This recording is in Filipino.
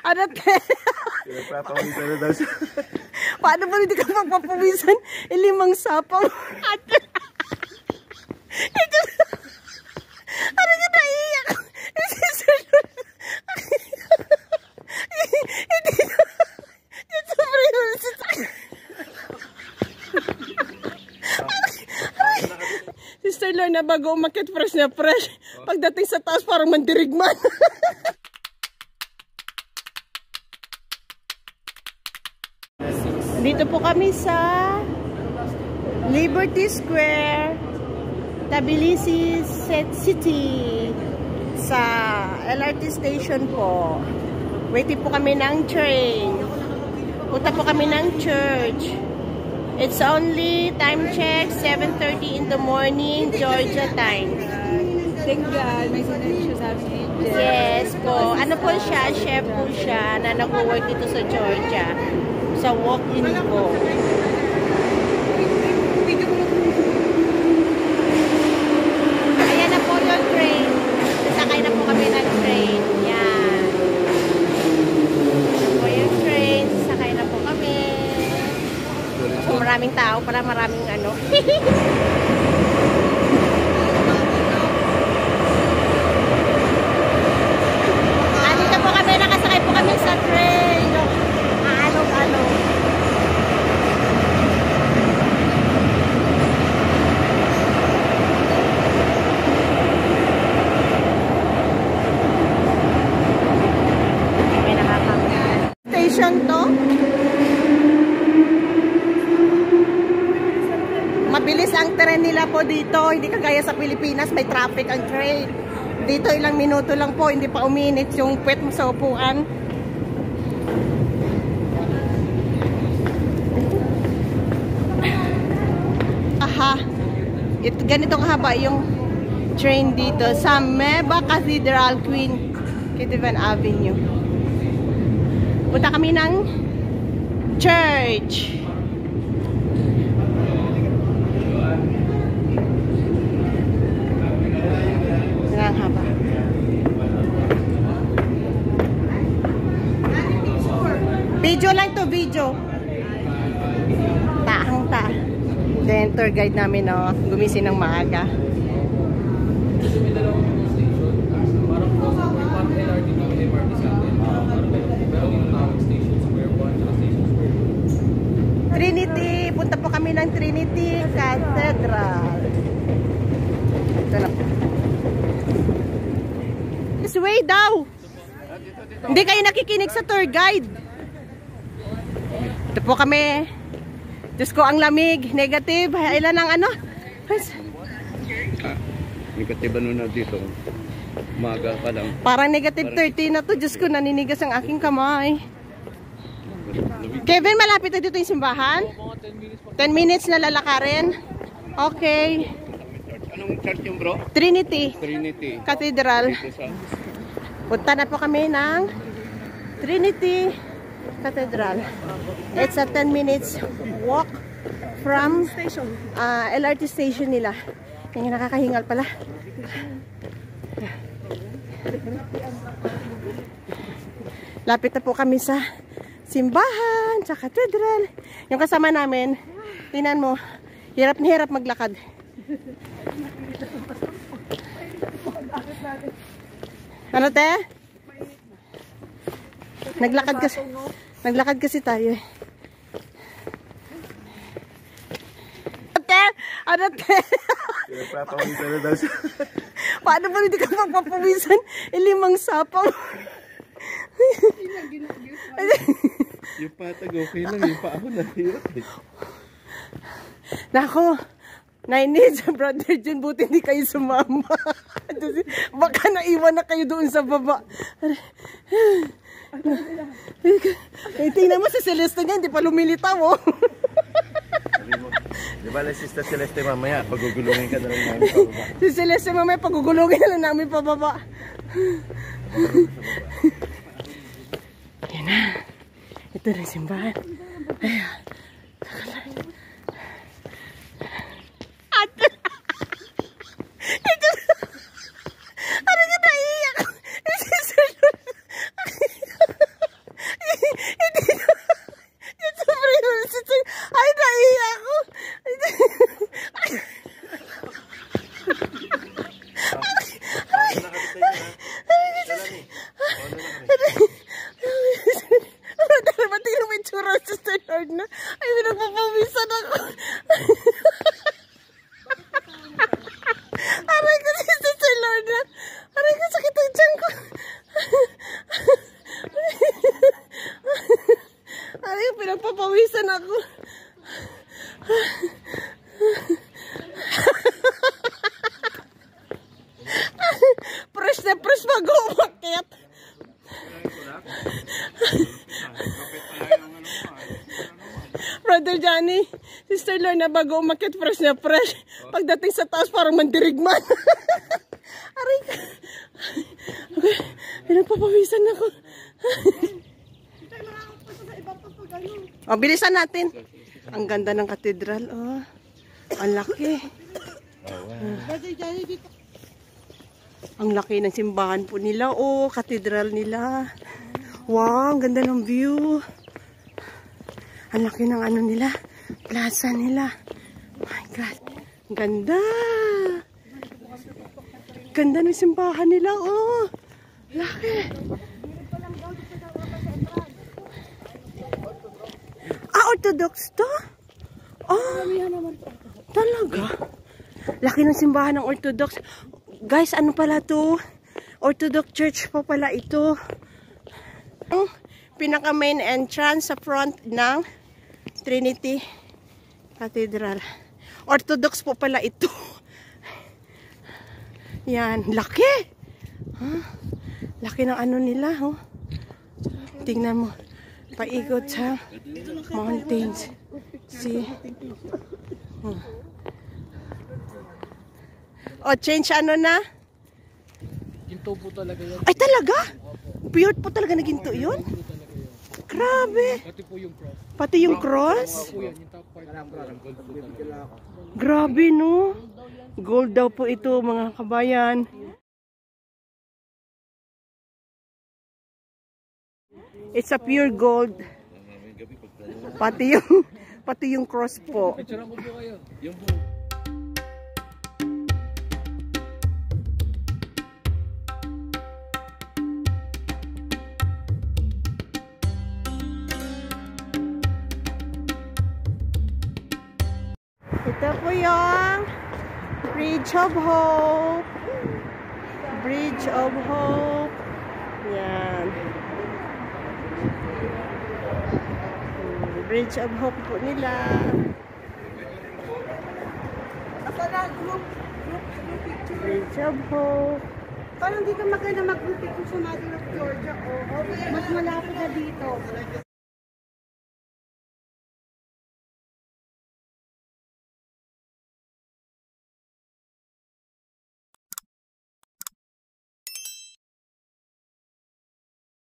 Ano te? Pinagpapawisan na daw siya. Paano ba hindi ka magpapawisan? 5 sapaw. Ito. Ano ka naiiyak? Sister Lorna, bago umakit, fresh na fresh. Pagdating sa taas, parang mandirigman. Dito po kami sa Liberty Square, Tbilisi City, sa LRT station po. Waiting po kami ng train. Punta po kami ng church. It's only time check 7:30 in the morning, Georgia time. Thank God, may sinunod siya sa amin. Yes po. Ano po siya? Chef po siya na nag-work dito sa Georgia. Sa walk-in po. Ayan na po yung train. Sasakay na po kami ng train. Yan. Ayan po yung train. Sasakay na po kami. So, maraming tao para maraming ano. Dito po kami. Nakasakay po kami sa train. Ano. Station to. Mabilis ang tren nila po dito. Hindi kagaya sa Pilipinas, may traffic ang train. Dito ilang minuto lang po, hindi pa uminit yung puwet mo sa upuan. Aha. Ganito kahaba yung train dito sa Meba Cathedral, Queen Kitivan Avenue. Punta kami ng church. Ang haba. Video lang to, video. Taang ta. Then tour guide namin, no, gumising ng maaga. Trinity, punta po kami ng Trinity Cathedral. Ito na. This way daw. Hindi kayo nakikinig sa tour guide. Ito po kami. Diyos ko, ang lamig. Negative. Ilan ang ano? Negative ano na dito. Umaga pa lang. Parang negative 30 na to. Diyos ko, naninigas ang aking kamay. Kevin, malapit na dito yung simbahan? 10 minutes na lalakarin. Okay. Anong church yung bro? Trinity Cathedral. Punta na po kami ng Trinity Cathedral. It's a 10 minutes walk from LRT station nila. Yung nakakahingal pala. Lapit na po kami sa simbahan, sa cathedral. Yung kasama namin, tingnan mo, hirap na hirap maglakad. Ano te? Naglakad kasi tayo eh. Ano te? Pinagpapawisan na daw siya. Paano ba hindi ka magpapawisan? 5 sapaw. Yung patag okay lang, yung paa ko nahirap eh. Nako, nainis brother Jun, buti hindi kayo sumama. Baka naiwan na kayo doon sa baba. Tingnan mo si Celeste nga, hindi pa lumilitaw oh. Di ba si Sister Celeste mamaya, pagugulungin ka na lang namin pababa. Si Celeste mamaya, pagugulungin na lang namin pababa. Yan na. Ito na yung simbahan. Ayan. Ito. Ano ka naiiyak? Ba't yung may tsura sa Sister Lorna? Ay, pinagpapawisan ako. Aray ko si Sister Lorna. Aray ko, sakit ang tiyan ko. Aray, pinagpapawisan ako. Fresh na fresh bago umakyat. Brother Johnny, Sister Lorna, bago umakyat, fresh na fresh. Pagdating sa taas, parang mandirigman. Aray ka. Okay, pinagpapawisan ako. O, bilisan natin. Ang ganda ng katedral, oh. Ang laki. Ang laki ng simbahan po nila, oh. Katedral nila. Wow, ang ganda ng view. Ang laki ng ano nila, plaza nila. Oh my God. Ang ganda. Ganda ng simbahan nila, oh. Laki. Orthodox to? Oh, talaga? Laki ng simbahan ng Orthodox. Guys, ano pala to? Orthodox Church pa pala ito. Ang pinaka main entrance sa front ng Trinity Cathedral. Orthodox po pala ito. Yan, laki. Huh? Laki ng ano nila, oh. Tingnan mo. Paikot sa mountains. See? O, change ano na? Ginto po talaga yan. Ay, talaga? Pure po talaga na ginto yun? Grabe. Pati po yung cross. Pati yung cross? Po yan, yung top part. Gold po talaga. Grabe, no? Gold daw po ito, mga kabayan. It's a pure gold. Pati yung cross po. Picturean ko po kayo. Yung po. Ito po yung Bridge of Hope. Bridge of Hope. Yan. Bridge of Hope po nila. Bridge of Hope. Parang dito maganda mag-group picture sa Mother of Georgia. Oh, okay. Mas malapit na dito.